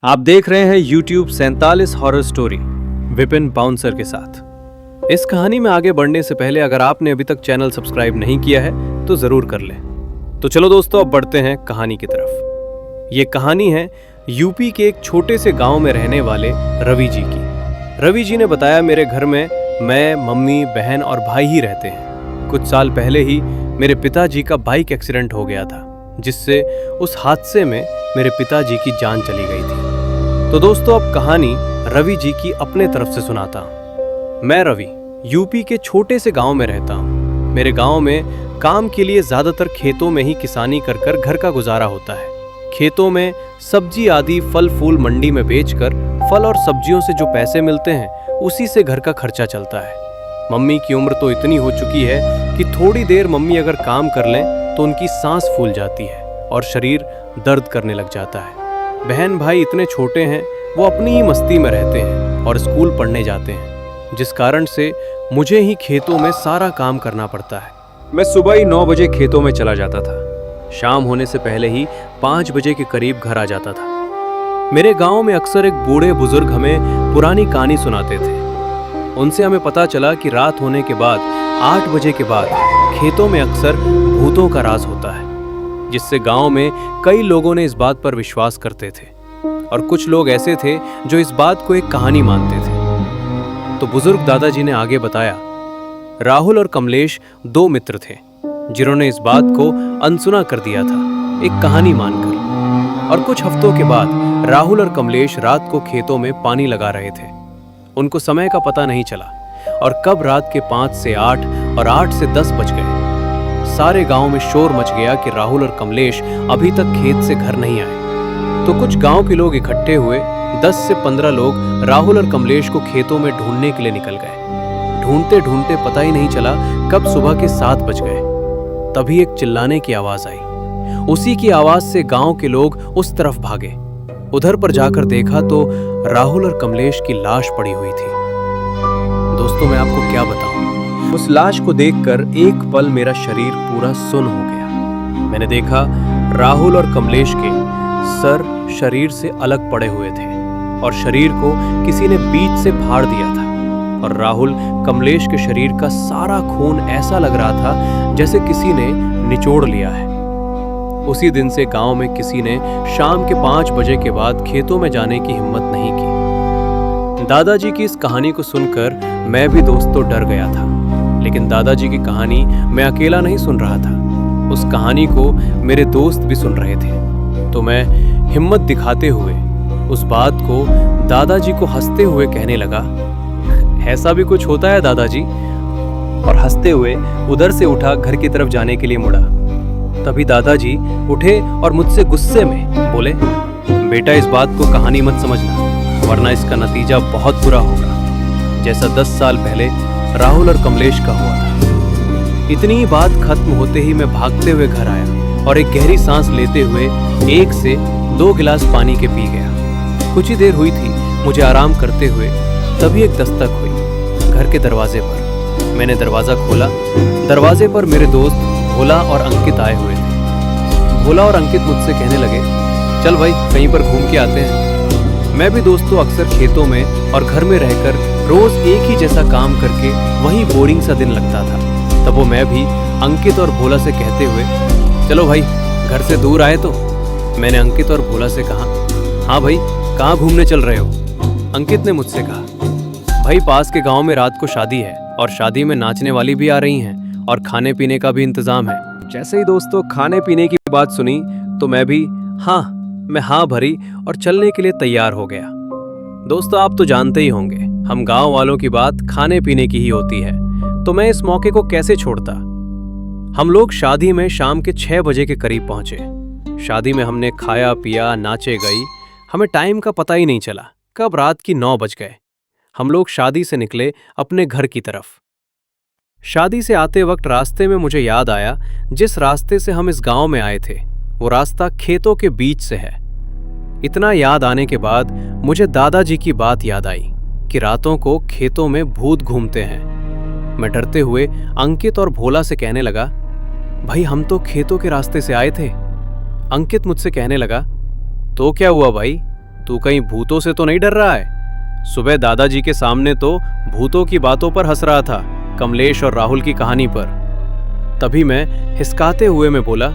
आप देख रहे हैं YouTube 47 horror story Vipin bouncer के साथ। इस कहानी में आगे बढ़ने से पहले अगर आपने अभी तक चैनल सब्सक्राइब नहीं किया है तो जरूर कर लें। तो चलो दोस्तों, अब बढ़ते हैं कहानी की तरफ। ये कहानी है यूपी के एक छोटे से गांव में रहने वाले रवि जी की। रवि जी ने बताया, मेरे घर में मैं, मम्मी, बहन और भाई ही रहते हैं। कुछ साल पहले ही मेरे पिताजी का बाइक एक्सीडेंट हो गया था, जिससे उस हादसे में मेरे पिताजी की जान चली गई थी। तो दोस्तों, अब कहानी रवि जी की अपने तरफ से सुनाता हूँ। मैं रवि यूपी के छोटे से गांव में रहता हूँ। मेरे गांव में काम के लिए ज्यादातर खेतों में ही किसानी कर कर घर का गुजारा होता है। खेतों में सब्जी आदि फल फूल मंडी में बेचकर फल और सब्जियों से जो पैसे मिलते हैं उसी से घर का खर्चा चलता है। मम्मी की उम्र तो इतनी हो चुकी है कि थोड़ी देर मम्मी अगर काम कर लें तो उनकी सांस फूल जाती है और शरीर दर्द करने लग जाता है। बहन भाई इतने छोटे हैं, वो अपनी ही मस्ती में रहते हैं और स्कूल पढ़ने जाते हैं, जिस कारण से मुझे ही खेतों में सारा काम करना पड़ता है। मैं सुबह ही 9 बजे खेतों में चला जाता था। शाम होने से पहले ही 5 बजे के करीब घर आ जाता था। मेरे गांव में अक्सर एक बूढ़े बुजुर्ग हमें पुरानी कहानी सुनाते थे। उनसे हमें पता चला कि रात होने के बाद 8 बजे के बाद खेतों में अक्सर भूतों का राज होता है, जिससे गांव में कई लोगों ने इस बात पर विश्वास करते थे और कुछ लोग ऐसे थे जो इस बात को एक कहानी मानते थे। तो बुजुर्ग दादाजी ने आगे बताया, राहुल और कमलेश 2 मित्र थे जिन्होंने इस बात को अनसुना कर दिया था एक कहानी मानकर। और कुछ हफ्तों के बाद राहुल और कमलेश रात को खेतों में पानी लगा रहे थे। उनको समय का पता नहीं चला और कब रात के 5 से 8 और 8 से 10 बज गए। सारे गांव में शोर मच गया कि राहुल और कमलेश अभी तक खेत से घर नहीं आए। तो कुछ गांव के लोग इकट्ठे हुए। 10 से 15 लोग राहुल और कमलेश को खेतों में ढूंढने के लिए निकल गए। ढूंढते ढूंढते पता ही नहीं चला कब सुबह के 7 बज गए। तभी एक चिल्लाने की आवाज आई। उसी की आवाज से गांव के लोग उस तरफ भागे। उधर पर जाकर देखा तो राहुल और कमलेश की लाश पड़ी हुई थी। दोस्तों, मैं आपको क्या बताऊं, उस लाश को देखकर एक पल मेरा शरीर पूरा सुन्न हो गया। मैंने देखा राहुल और कमलेश के सर शरीर से अलग पड़े हुए थे और शरीर को किसी ने बीच से फाड़ दिया था। और राहुल कमलेश के शरीर का सारा खून ऐसा लग रहा था जैसे किसी ने निचोड़ लिया है। उसी दिन से गांव में किसी ने शाम के 5 बजे के बाद खेतों में जाने की हिम्मत नहीं की। दादाजी की इस कहानी को सुनकर मैं भी दोस्तों डर गया था। लेकिन दादाजी की कहानी मैं अकेला नहीं सुन रहा था, उस कहानी को मेरे दोस्त भी सुन रहे थे। तो मैं हिम्मत दिखाते हुए उस बात को दादाजी को हंसते हुए कहने लगा, ऐसा भी कुछ होता है दादाजी? और हंसते हुए उधर से उठा घर की तरफ जाने के लिए मुड़ा। तभी दादाजी उठे और मुझसे गुस्से में बोले, बेटा, इस बात को कहानी मत समझना, वरना इसका नतीजा बहुत बुरा होगा, जैसा 10 साल पहले राहुल और कमलेश का हुआ था। इतनी ही बात खत्म होते ही मैं भागते हुए घर आया और एक गहरी सांस लेते हुए 1 से 2 गिलास पानी के पी गया। कुछ ही देर हुई थी मुझे आराम करते हुए, तभी एक दस्तक हुई घर के दरवाजे पर। मैंने दरवाजा खोला। दरवाजे पर मेरे दोस्त भोला और अंकित आए हुए थे। भोला और अंकित मुझसे कहने लगे, चल भाई, कहीं पर घूम के आते हैं। मैं भी दोस्तों अक्सर खेतों में और घर में रहकर रोज एक ही जैसा काम करके वही बोरिंग सा दिन लगता था। तब वो मैं भी अंकित और भोला से कहते हुए, चलो भाई, घर से दूर आए तो। मैंने अंकित और भोला से कहा, हाँ भाई, कहाँ घूमने चल रहे हो? अंकित ने मुझसे कहा, भाई, पास के गांव में रात को शादी है और शादी में नाचने वाली भी आ रही हैं और खाने पीने का भी इंतजाम है। जैसे ही दोस्तों खाने पीने की बात सुनी तो मैं भी हाँ भरी और चलने के लिए तैयार हो गया। दोस्तों, आप तो जानते ही होंगे, हम गांव वालों की बात खाने पीने की ही होती है, तो मैं इस मौके को कैसे छोड़ता। हम लोग शादी में शाम के 6 बजे के करीब पहुंचे। शादी में हमने खाया पिया, नाचे गई, हमें टाइम का पता ही नहीं चला कब रात की 9 बज गए। हम लोग शादी से निकले अपने घर की तरफ। शादी से आते वक्त रास्ते में मुझे याद आया, जिस रास्ते से हम इस गांव में आए थे वो रास्ता खेतों के बीच से है। इतना याद आने के बाद मुझे दादाजी की बात याद आई कि रातों को खेतों में भूत घूमते हैं। मैं डरते हुए अंकित और भोला से कहने लगा, भाई, हम तो खेतों के रास्ते से आए थे। अंकित मुझसे कहने लगा, तो क्या हुआ भाई, तू कहीं भूतों से तो नहीं डर रहा है? सुबह दादाजी के सामने तो भूतों की बातों पर हंस रहा था, कमलेश और राहुल की कहानी पर। तभी मैं हिसकाते हुए मैं बोला,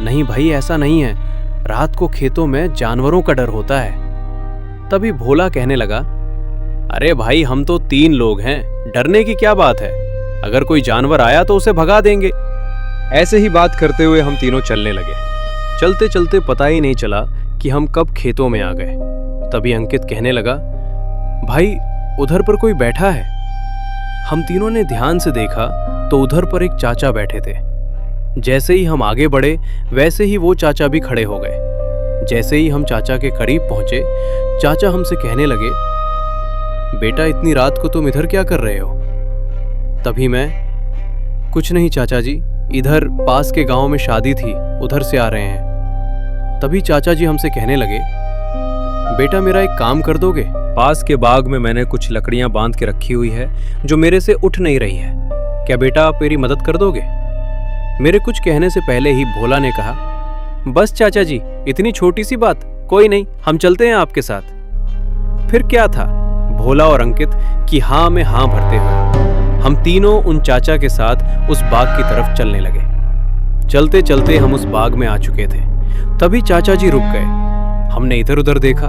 नहीं भाई ऐसा नहीं है, रात को खेतों में जानवरों का डर होता है। तभी भोला कहने लगा, अरे भाई हम तो 3 लोग हैं, डरने की क्या बात है, अगर कोई जानवर आया तो उसे भगा देंगे। ऐसे ही बात करते हुए हम तीनों चलने लगे। चलते चलते पता ही नहीं चला कि हम कब खेतों में आ गए। तभी अंकित कहने लगा, भाई उधर पर कोई बैठा है। हम तीनों ने ध्यान से देखा तो उधर पर एक चाचा बैठे थे। जैसे ही हम आगे बढ़े वैसे ही वो चाचा भी खड़े हो गए। जैसे ही हम चाचा के करीब पहुंचे, चाचा हमसे कहने लगे, बेटा इतनी रात को तुम इधर क्या कर रहे हो? तभी मैं, कुछ नहीं चाचा जी, इधर पास के गांव में शादी थी, उधर से आ रहे हैं। तभी चाचा जी हमसे कहने लगे, बेटा मेरा एक काम कर दोगे? पास के बाग में मैंने कुछ लकड़ियां बांध के रखी हुई है जो मेरे से उठ नहीं रही है, क्या बेटा आप मेरी मदद कर दोगे? मेरे कुछ कहने से पहले ही भोला ने कहा, बस चाचा जी इतनी छोटी सी बात, कोई नहीं हम चलते हैं आपके साथ। फिर क्या था, भोला और अंकित की हाँ में हाँ भरते हुए हम तीनों उन चाचा के साथ उस बाग की तरफ चलने लगे। चलते चलते हम उस बाग में आ चुके थे। तभी चाचा जी रुक गए। हमने इधर उधर देखा,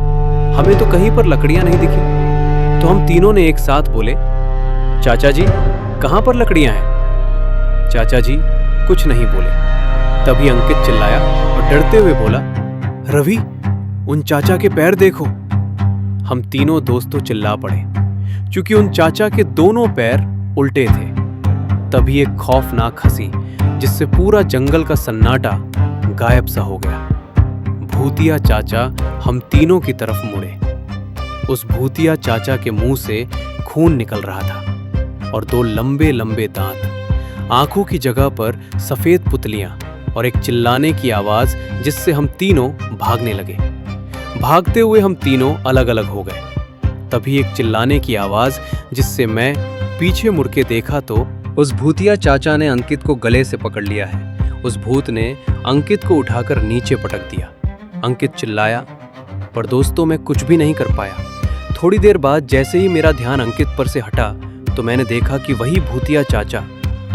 हमें तो कहीं पर लकड़ियां नहीं दिखी। तो हम तीनों ने एक साथ बोले, चाचा जी कहां पर लकड़ियां हैं? चाचा जी कुछ नहीं बोले। तभी अंकित चिल्लाया और डरते हुए बोला, रवि उन चाचा के पैर देखो। हम तीनों दोस्तों चिल्ला पड़े क्योंकि उन चाचा के दोनों पैर उल्टे थे। तभी एक खौफनाक हंसी जिससे पूरा जंगल का सन्नाटा गायब सा हो गया। भूतिया चाचा हम तीनों की तरफ मुड़े। उस भूतिया चाचा के मुंह से खून निकल रहा था और 2 लंबे लंबे दांत, आंखों की जगह पर सफेद पुतलियां और एक चिल्लाने की आवाज जिससे हम तीनों भागने लगे। भागते हुए हम तीनों अलग अलग हो गए। तभी एक चिल्लाने की आवाज जिससे मैं पीछे मुड़ के देखा तो उस भूतिया चाचा ने अंकित को गले से पकड़ लिया है। उस भूत ने अंकित को उठाकर नीचे पटक दिया। अंकित चिल्लाया, पर दोस्तों मैं कुछ भी नहीं कर पाया। थोड़ी देर बाद जैसे ही मेरा ध्यान अंकित पर से हटा तो मैंने देखा कि वही भूतिया चाचा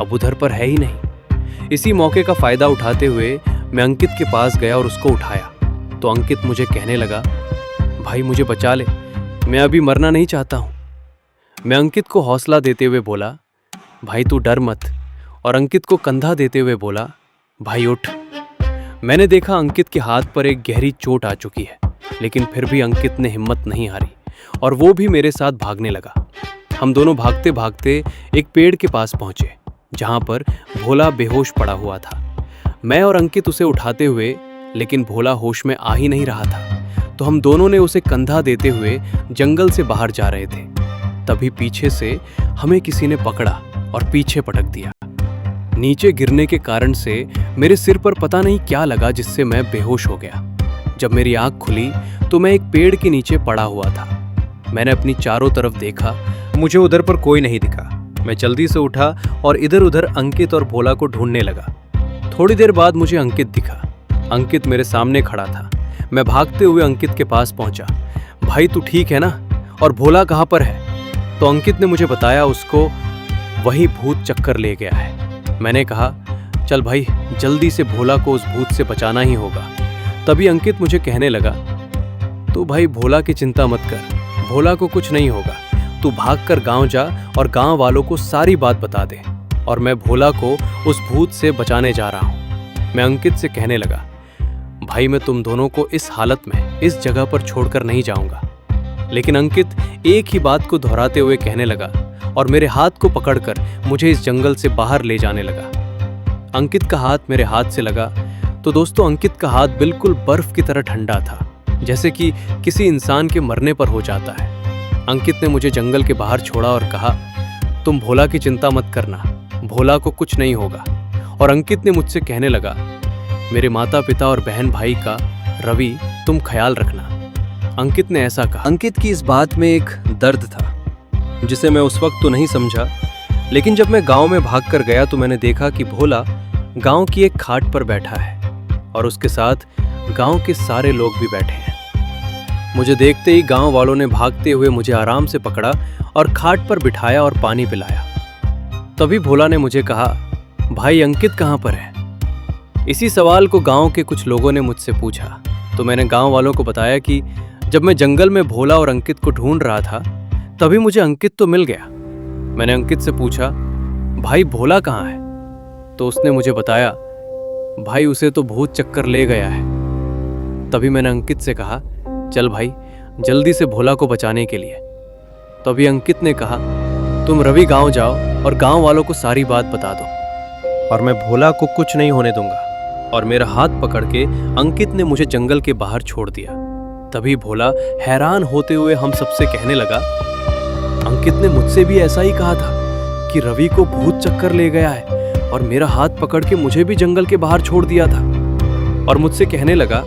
अब उधर पर है ही नहीं। इसी मौके का फायदा उठाते हुए मैं अंकित के पास गया और उसको उठाया तो अंकित मुझे कहने लगा, भाई मुझे बचा ले, मैं अभी मरना नहीं चाहता हूँ। मैं अंकित को हौसला देते हुए बोला, भाई तू डर मत, और अंकित को कंधा देते हुए बोला, भाई उठ। मैंने देखा अंकित के हाथ पर एक गहरी चोट आ चुकी है, लेकिन फिर भी अंकित ने हिम्मत नहीं हारी और वो भी मेरे साथ भागने लगा। हम दोनों भागते भागते एक पेड़ के पास पहुंचे जहां पर भोला बेहोश पड़ा हुआ था। मैं और अंकित उसे उठाते हुए, लेकिन भोला होश में आ ही नहीं रहा था, तो हम दोनों ने उसे कंधा देते हुए जंगल से बाहर जा रहे थे। तभी पीछे से हमें किसी ने पकड़ा और पीछे पटक दिया। नीचे गिरने के कारण से मेरे सिर पर पता नहीं क्या लगा जिससे मैं बेहोश हो गया। जब मेरी आंख खुली तो मैं एक पेड़ के नीचे पड़ा हुआ था। मैंने अपनी चारों तरफ देखा, मुझे उधर पर कोई नहीं दिखा। मैं जल्दी से उठा और इधर उधर अंकित और भोला को ढूंढने लगा। थोड़ी देर बाद मुझे अंकित दिखा। अंकित मेरे सामने खड़ा था। मैं भागते हुए अंकित के पास पहुंचा। भाई तू ठीक है ना, और भोला कहाँ पर है? तो अंकित ने मुझे बताया उसको वही भूत चक्कर ले गया है। मैंने कहा, चल भाई जल्दी से भोला को उस भूत से बचाना ही होगा। तभी अंकित मुझे कहने लगा, तू भाई भोला की चिंता मत कर, भोला को कुछ नहीं होगा। तू भागकर गांव जा और गांव वालों को सारी बात बता दे, और मैं भोला को उस भूत से बचाने जा रहा हूं। मैं अंकित से कहने लगा, भाई मैं तुम दोनों को इस हालत में इस जगह पर छोड़कर नहीं जाऊंगा। लेकिन अंकित एक ही बात को दोहराते हुए कहने लगा और मेरे हाथ को पकड़कर मुझे इस जंगल से बाहर ले जाने लगा। अंकित का हाथ मेरे हाथ से लगा तो दोस्तों अंकित का हाथ बिल्कुल बर्फ की तरह ठंडा था, जैसे कि किसी इंसान के मरने पर हो जाता है। अंकित ने मुझे जंगल के बाहर छोड़ा और कहा, तुम भोला की चिंता मत करना, भोला को कुछ नहीं होगा। और अंकित ने मुझसे कहने लगा, मेरे माता पिता और बहन भाई का रवि तुम ख्याल रखना। अंकित ने ऐसा कहा। अंकित की इस बात में एक दर्द था जिसे मैं उस वक्त तो नहीं समझा, लेकिन जब मैं गांव में भागकर गया तो मैंने देखा कि भोला गांव की एक खाट पर बैठा है और उसके साथ गांव के सारे लोग भी बैठे हैं। मुझे देखते ही गांव वालों ने भागते हुए मुझे आराम से पकड़ा और खाट पर बिठाया और पानी पिलाया। तभी भोला ने मुझे कहा, भाई अंकित कहाँ पर है? इसी सवाल को गांव के कुछ लोगों ने मुझसे पूछा तो मैंने गांव वालों को बताया कि जब मैं जंगल में भोला और अंकित को ढूंढ रहा था तभी मुझे अंकित तो मिल गया। मैंने अंकित से पूछा, भाई भोला कहाँ है? तो उसने मुझे बताया, भाई उसे तो भूत चक्कर ले गया है। तभी मैंने अंकित से कहा, चल भाई जल्दी से भोला को बचाने के लिए। तभी अंकित ने कहा, तुम रवि गांव जाओ और गांव वालों को सारी बात बता दो और मैं भोला को कुछ नहीं होने दूंगा। और मेरा हाथ पकड़ के अंकित ने मुझे जंगल के बाहर छोड़ दिया। तभी भोला हैरान होते हुए हम सबसे कहने लगा, अंकित ने मुझसे भी ऐसा ही कहा था कि रवि को भूत चक्कर ले गया है और मेरा हाथ पकड़ के मुझे भी जंगल के बाहर छोड़ दिया था। और मुझसे कहने लगा,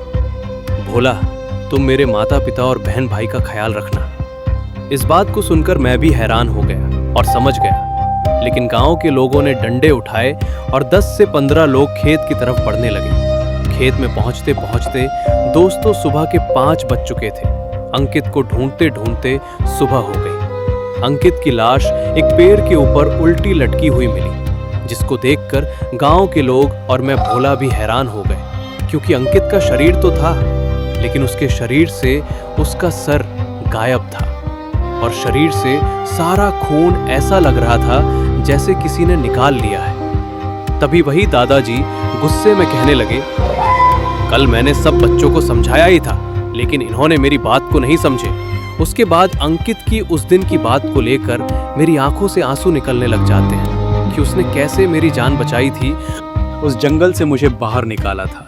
भोला तुम मेरे माता पिता और बहन भाई का ख्याल रखना। इस बात को सुनकर मैं भी हैरान हो गया और समझ गया। लेकिन गांव के लोगों ने डंडे उठाए और 10 से 15 लोग खेत की तरफ बढ़ने लगे। खेत में पहुंचते पहुंचते दोस्तों सुबह के 5 बज चुके थे। अंकित को ढूंढते ढूंढते सुबह हो गई। अंकित की लाश एक पेड़ के ऊपर उल्टी लटकी हुई मिली, जिसको देखकर गांव के लोग और मैं भोला भी हैरान हो गए, क्योंकि अंकित का शरीर तो था लेकिन उसके शरीर से उसका सर गायब था और शरीर से सारा खून ऐसा लग रहा था जैसे किसी ने निकाल लिया है। तभी वही दादाजी गुस्से में कहने लगे, कल मैंने सब बच्चों को समझाया ही था लेकिन इन्होंने मेरी बात को नहीं समझे। उसके बाद अंकित की उस दिन की बात को लेकर मेरी आंखों से आंसू निकलने लग जाते हैं कि उसने कैसे मेरी जान बचाई थी, उस जंगल से मुझे बाहर निकाला था।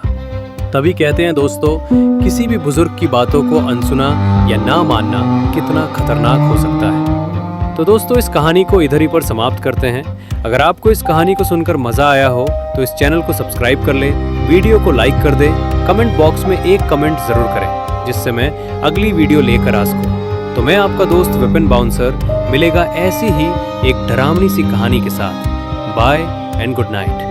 तभी कहते हैं दोस्तों, किसी भी बुजुर्ग की बातों को अनसुना या ना मानना कितना खतरनाक हो सकता है। तो दोस्तों इस कहानी को इधर ही पर समाप्त करते हैं। अगर आपको इस कहानी को सुनकर मजा आया हो तो इस चैनल को सब्सक्राइब कर लें, वीडियो को लाइक कर दें, कमेंट बॉक्स में एक कमेंट जरूर करें जिससे मैं अगली वीडियो लेकर आ सकूं। तो मैं आपका दोस्त विपिन बाउंसर मिलेगा ऐसी ही एक डरावनी सी कहानी के साथ। Bye and good night.